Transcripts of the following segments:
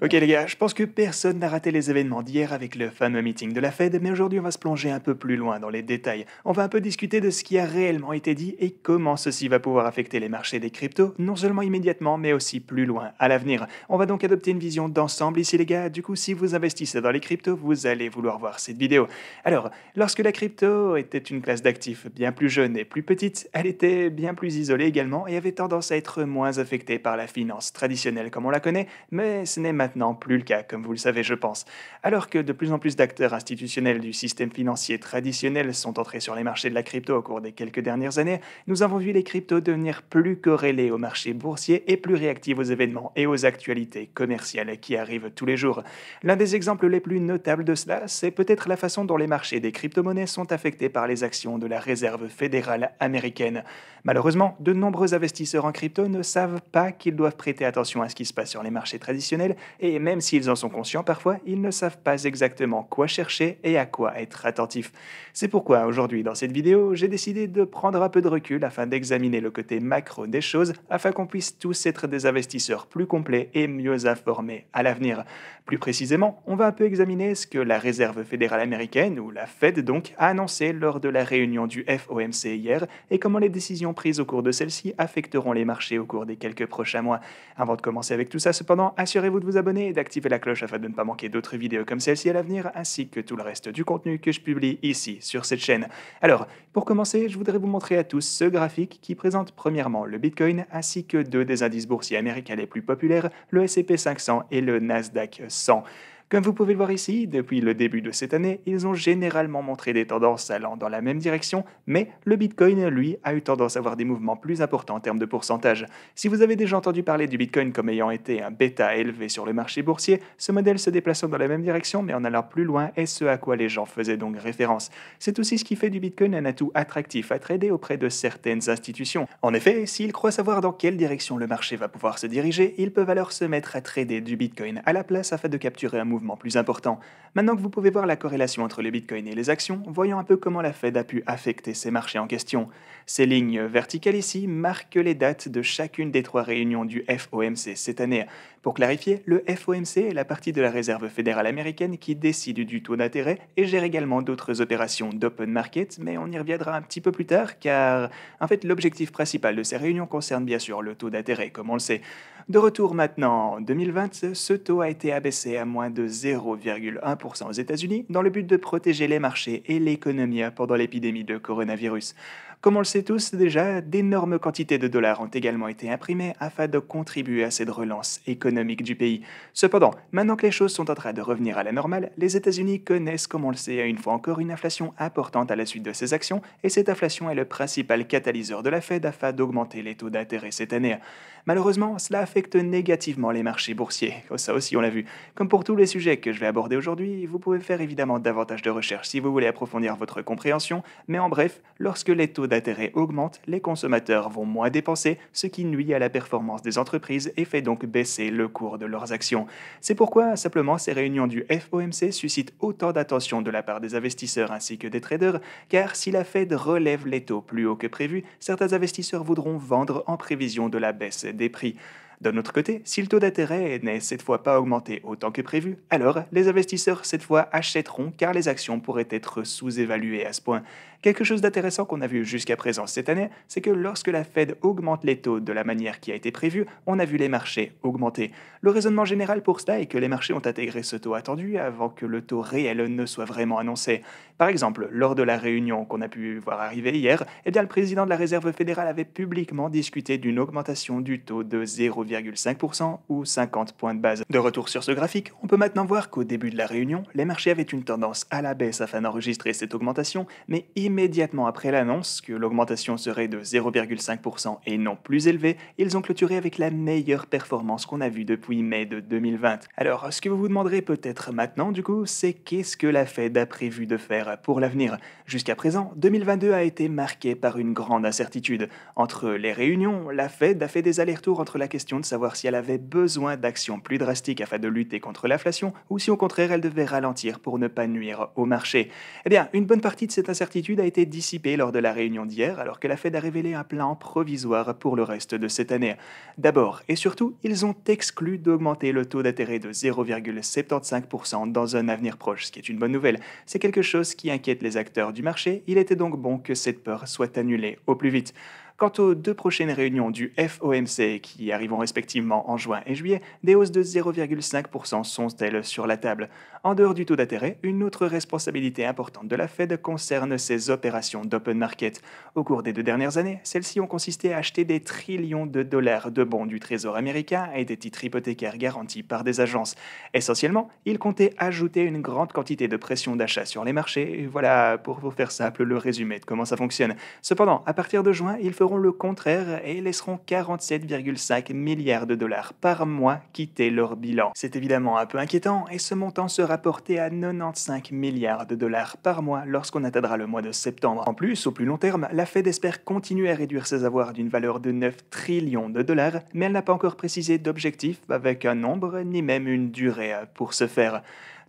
Ok les gars, je pense que personne n'a raté les événements d'hier avec le fameux meeting de la Fed, mais aujourd'hui on va se plonger un peu plus loin dans les détails. On va un peu discuter de ce qui a réellement été dit et comment ceci va pouvoir affecter les marchés des cryptos, non seulement immédiatement, mais aussi plus loin, à l'avenir. On va donc adopter une vision d'ensemble ici les gars, du coup si vous investissez dans les cryptos, vous allez vouloir voir cette vidéo. Alors, lorsque la crypto était une classe d'actifs bien plus jeune et plus petite, elle était bien plus isolée également et avait tendance à être moins affectée par la finance traditionnelle comme on la connaît, mais ce n'est maintenant plus le cas, comme vous le savez, je pense. Alors que de plus en plus d'acteurs institutionnels du système financier traditionnel sont entrés sur les marchés de la crypto au cours des quelques dernières années, nous avons vu les cryptos devenir plus corrélés aux marchés boursiers et plus réactifs aux événements et aux actualités commerciales qui arrivent tous les jours. L'un des exemples les plus notables de cela, c'est peut-être la façon dont les marchés des crypto-monnaies sont affectés par les actions de la Réserve fédérale américaine. Malheureusement, de nombreux investisseurs en crypto ne savent pas qu'ils doivent prêter attention à ce qui se passe sur les marchés traditionnels et même s'ils en sont conscients parfois, ils ne savent pas exactement quoi chercher et à quoi être attentifs. C'est pourquoi aujourd'hui dans cette vidéo, j'ai décidé de prendre un peu de recul afin d'examiner le côté macro des choses afin qu'on puisse tous être des investisseurs plus complets et mieux informés à l'avenir. Plus précisément, on va un peu examiner ce que la Réserve fédérale américaine, ou la Fed donc, a annoncé lors de la réunion du FOMC hier et comment les décisions prises au cours de celle-ci affecteront les marchés au cours des quelques prochains mois. Avant de commencer avec tout ça, cependant, assurez-vous de vous abonner et d'activer la cloche afin de ne pas manquer d'autres vidéos comme celle-ci à l'avenir, ainsi que tout le reste du contenu que je publie ici sur cette chaîne. Alors, pour commencer, je voudrais vous montrer à tous ce graphique qui présente premièrement le Bitcoin ainsi que deux des indices boursiers américains les plus populaires, le S&P 500 et le Nasdaq 100. Comme vous pouvez le voir ici, depuis le début de cette année, ils ont généralement montré des tendances allant dans la même direction, mais le Bitcoin, lui, a eu tendance à avoir des mouvements plus importants en termes de pourcentage. Si vous avez déjà entendu parler du Bitcoin comme ayant été un bêta élevé sur le marché boursier, ce modèle se déplaçant dans la même direction mais en allant plus loin est ce à quoi les gens faisaient donc référence. C'est aussi ce qui fait du Bitcoin un atout attractif à trader auprès de certaines institutions. En effet, s'ils croient savoir dans quelle direction le marché va pouvoir se diriger, ils peuvent alors se mettre à trader du Bitcoin à la place afin de capturer un mouvement plus important. Maintenant que vous pouvez voir la corrélation entre les bitcoins et les actions, voyons un peu comment la Fed a pu affecter ces marchés en question. Ces lignes verticales ici marquent les dates de chacune des trois réunions du FOMC cette année. Pour clarifier, le FOMC est la partie de la Réserve fédérale américaine qui décide du taux d'intérêt et gère également d'autres opérations d'open market, mais on y reviendra un petit peu plus tard car en fait l'objectif principal de ces réunions concerne bien sûr le taux d'intérêt comme on le sait. De retour maintenant en 2020, ce taux a été abaissé à moins de 0,1% aux États-Unis dans le but de protéger les marchés et l'économie pendant l'épidémie de coronavirus. Comme on le sait tous déjà, d'énormes quantités de dollars ont également été imprimées afin de contribuer à cette relance économique du pays. Cependant, maintenant que les choses sont en train de revenir à la normale, les États-Unis connaissent, comme on le sait, une fois encore une inflation importante à la suite de ces actions, et cette inflation est le principal catalyseur de la Fed afin d'augmenter les taux d'intérêt cette année. Malheureusement, cela affecte négativement les marchés boursiers. Ça aussi, on l'a vu. Comme pour tous les sujets que je vais aborder aujourd'hui, vous pouvez faire évidemment davantage de recherches si vous voulez approfondir votre compréhension, mais en bref, lorsque les taux d'intérêt augmentent, les consommateurs vont moins dépenser, ce qui nuit à la performance des entreprises et fait donc baisser le cours de leurs actions. C'est pourquoi, simplement, ces réunions du FOMC suscitent autant d'attention de la part des investisseurs ainsi que des traders, car si la Fed relève les taux plus haut que prévu, certains investisseurs voudront vendre en prévision de la baisse des prix. D'un autre côté, si le taux d'intérêt n'est cette fois pas augmenté autant que prévu, alors les investisseurs cette fois achèteront car les actions pourraient être sous-évaluées à ce point. Quelque chose d'intéressant qu'on a vu jusqu'à présent cette année, c'est que lorsque la Fed augmente les taux de la manière qui a été prévue, on a vu les marchés augmenter. Le raisonnement général pour cela est que les marchés ont intégré ce taux attendu avant que le taux réel ne soit vraiment annoncé. Par exemple, lors de la réunion qu'on a pu voir arriver hier, eh bien, le président de la Réserve fédérale avait publiquement discuté d'une augmentation du taux de 0,5% ou 50 points de base. De retour sur ce graphique, on peut maintenant voir qu'au début de la réunion, les marchés avaient une tendance à la baisse afin d'enregistrer cette augmentation, mais immédiatement après l'annonce que l'augmentation serait de 0,5% et non plus élevée, ils ont clôturé avec la meilleure performance qu'on a vue depuis mai de 2020. Alors, ce que vous vous demanderez peut-être maintenant, du coup, c'est qu'est-ce que la Fed a prévu de faire pour l'avenir? Jusqu'à présent, 2022 a été marqué par une grande incertitude. Entre les réunions, la Fed a fait des allers-retours entre la question de savoir si elle avait besoin d'actions plus drastiques afin de lutter contre l'inflation ou si au contraire elle devait ralentir pour ne pas nuire au marché. Eh bien, une bonne partie de cette incertitude a été dissipée lors de la réunion d'hier alors que la Fed a révélé un plan provisoire pour le reste de cette année. D'abord et surtout, ils ont exclu d'augmenter le taux d'intérêt de 0,75% dans un avenir proche, ce qui est une bonne nouvelle. C'est quelque chose qui inquiète les acteurs du marché, il était donc bon que cette peur soit annulée au plus vite. Quant aux deux prochaines réunions du FOMC, qui arriveront respectivement en juin et juillet, des hausses de 0,5% sont-elles sur la table. En dehors du taux d'intérêt, une autre responsabilité importante de la Fed concerne ses opérations d'open market. Au cours des 2 dernières années, celles-ci ont consisté à acheter des trillions de dollars de bons du Trésor américain et des titres hypothécaires garantis par des agences. Essentiellement, ils comptaient ajouter une grande quantité de pression d'achat sur les marchés, et voilà, pour vous faire simple, le résumé de comment ça fonctionne. Cependant, à partir de juin, ils feront le contraire et laisseront 47,5 milliards de dollars par mois quitter leur bilan. C'est évidemment un peu inquiétant et ce montant sera porté à 95 milliards de dollars par mois lorsqu'on atteindra le mois de septembre. En plus, au plus long terme, la Fed espère continuer à réduire ses avoirs d'une valeur de 9 trillions de dollars, mais elle n'a pas encore précisé d'objectif avec un nombre ni même une durée pour ce faire.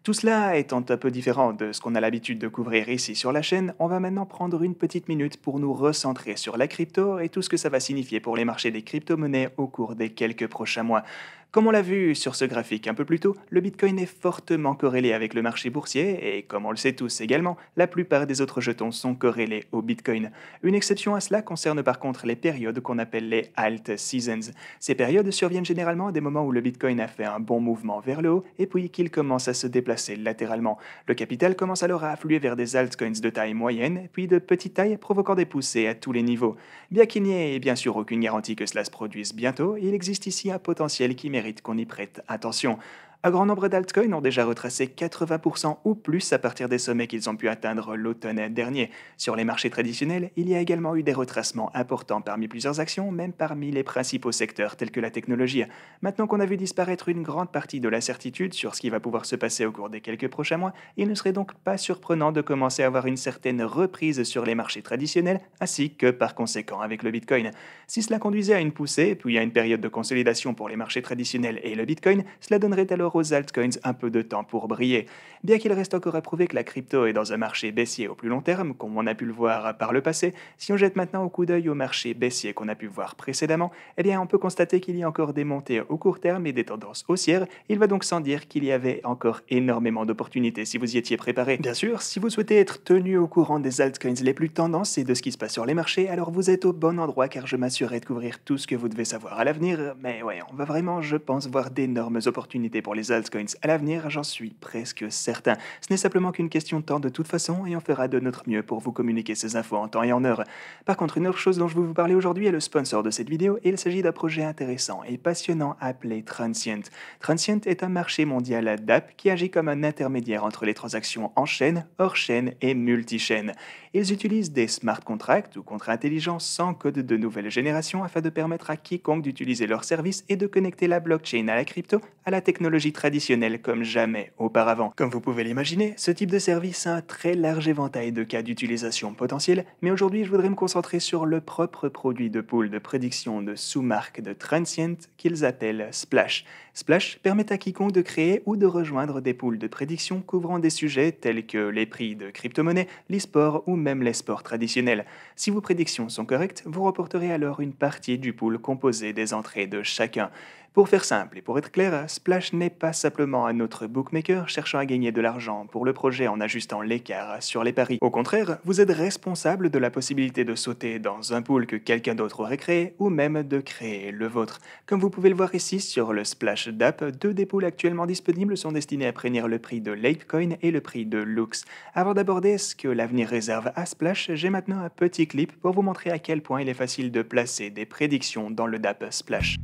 Tout cela étant un peu différent de ce qu'on a l'habitude de couvrir ici sur la chaîne, on va maintenant prendre une petite minute pour nous recentrer sur la crypto et tout ce que ça va signifier pour les marchés des crypto-monnaies au cours des quelques prochains mois. Comme on l'a vu sur ce graphique un peu plus tôt, le Bitcoin est fortement corrélé avec le marché boursier et comme on le sait tous également, la plupart des autres jetons sont corrélés au Bitcoin. Une exception à cela concerne par contre les périodes qu'on appelle les alt seasons. Ces périodes surviennent généralement à des moments où le Bitcoin a fait un bon mouvement vers le haut et puis qu'il commence à se déplacer latéralement. Le capital commence alors à affluer vers des altcoins de taille moyenne, puis de petite taille, provoquant des poussées à tous les niveaux. Bien qu'il n'y ait bien sûr aucune garantie que cela se produise bientôt, il existe ici un potentiel qui mérite qu'on y prête attention. Un grand nombre d'altcoins ont déjà retracé 80% ou plus à partir des sommets qu'ils ont pu atteindre l'automne dernier. Sur les marchés traditionnels, il y a également eu des retracements importants parmi plusieurs actions, même parmi les principaux secteurs tels que la technologie. Maintenant qu'on a vu disparaître une grande partie de la certitude sur ce qui va pouvoir se passer au cours des quelques prochains mois, il ne serait donc pas surprenant de commencer à avoir une certaine reprise sur les marchés traditionnels, ainsi que par conséquent avec le Bitcoin. Si cela conduisait à une poussée, puis à une période de consolidation pour les marchés traditionnels et le Bitcoin, cela donnerait alors aux altcoins un peu de temps pour briller. Bien qu'il reste encore à prouver que la crypto est dans un marché baissier au plus long terme, comme on a pu le voir par le passé, si on jette maintenant un coup d'œil au marché baissier qu'on a pu voir précédemment, eh bien on peut constater qu'il y a encore des montées au court terme et des tendances haussières. Il va donc sans dire qu'il y avait encore énormément d'opportunités si vous y étiez préparé. Bien sûr, si vous souhaitez être tenu au courant des altcoins les plus tendances et de ce qui se passe sur les marchés, alors vous êtes au bon endroit car je m'assurerai de couvrir tout ce que vous devez savoir à l'avenir. Mais ouais, on va vraiment, je pense, voir d'énormes opportunités pour les altcoins à l'avenir, j'en suis presque certain. Ce n'est simplement qu'une question de temps de toute façon et on fera de notre mieux pour vous communiquer ces infos en temps et en heure. Par contre, une autre chose dont je veux vous parler aujourd'hui est le sponsor de cette vidéo et il s'agit d'un projet intéressant et passionnant appelé Transient. Transient est un marché mondial d'app qui agit comme un intermédiaire entre les transactions en chaîne, hors chaîne et multi-chaîne. Ils utilisent des smart contracts ou contrats intelligents sans code de nouvelle génération afin de permettre à quiconque d'utiliser leur service et de connecter la blockchain à la crypto à la technologie traditionnelle comme jamais auparavant. Comme vous pouvez l'imaginer, ce type de service a un très large éventail de cas d'utilisation potentiels, mais aujourd'hui je voudrais me concentrer sur le propre produit de pool de prédiction de sous-marque de Transient qu'ils appellent Splash. Splash permet à quiconque de créer ou de rejoindre des pools de prédiction couvrant des sujets tels que les prix de crypto-monnaies, l'e-sport ou même les sports traditionnels. Si vos prédictions sont correctes, vous remporterez alors une partie du pool composé des entrées de chacun. Pour faire simple et pour être clair, Splash n'est pas simplement un autre bookmaker cherchant à gagner de l'argent pour le projet en ajustant l'écart sur les paris. Au contraire, vous êtes responsable de la possibilité de sauter dans un pool que quelqu'un d'autre aurait créé ou même de créer le vôtre. Comme vous pouvez le voir ici sur le Splash d'app, deux des pools actuellement disponibles sont destinés à prévenir le prix de Litecoin et le prix de Lux. Avant d'aborder ce que l'avenir réserve à Splash, j'ai maintenant un petit clip pour vous montrer à quel point il est facile de placer des prédictions dans le DApp Splash.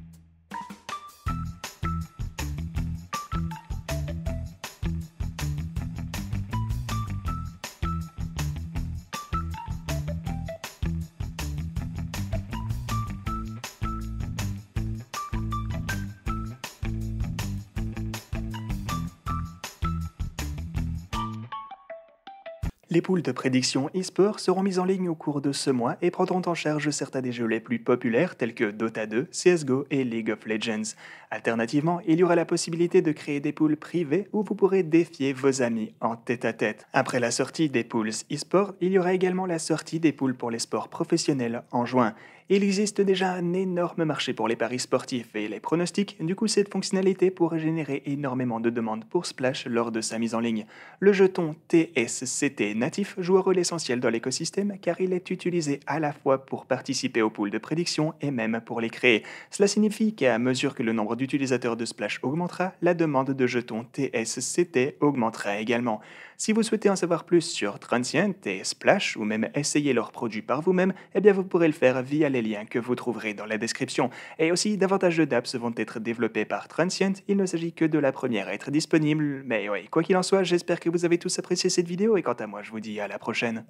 Les poules de prédiction e-sport seront mises en ligne au cours de ce mois et prendront en charge certains des jeux les plus populaires tels que Dota 2, CSGO et League of Legends. Alternativement, il y aura la possibilité de créer des poules privées où vous pourrez défier vos amis en tête-à-tête. Après la sortie des poules e-sport, il y aura également la sortie des poules pour les sports professionnels en juin. Il existe déjà un énorme marché pour les paris sportifs et les pronostics, du coup cette fonctionnalité pourrait générer énormément de demandes pour Splash lors de sa mise en ligne. Le jeton TSCT natif joue un rôle essentiel dans l'écosystème car il est utilisé à la fois pour participer aux poules de prédiction et même pour les créer. Cela signifie qu'à mesure que le nombre d'utilisateurs de Splash augmentera, la demande de jetons TSCT augmentera également. Si vous souhaitez en savoir plus sur Transient et Splash ou même essayer leurs produits par vous-même, eh bien vous pourrez le faire via les liens que vous trouverez dans la description. Et aussi, davantage de dApps vont être développés par Transient, il ne s'agit que de la première à être disponible. Mais oui, quoi qu'il en soit, j'espère que vous avez tous apprécié cette vidéo et quant à moi, je vous dis à la prochaine.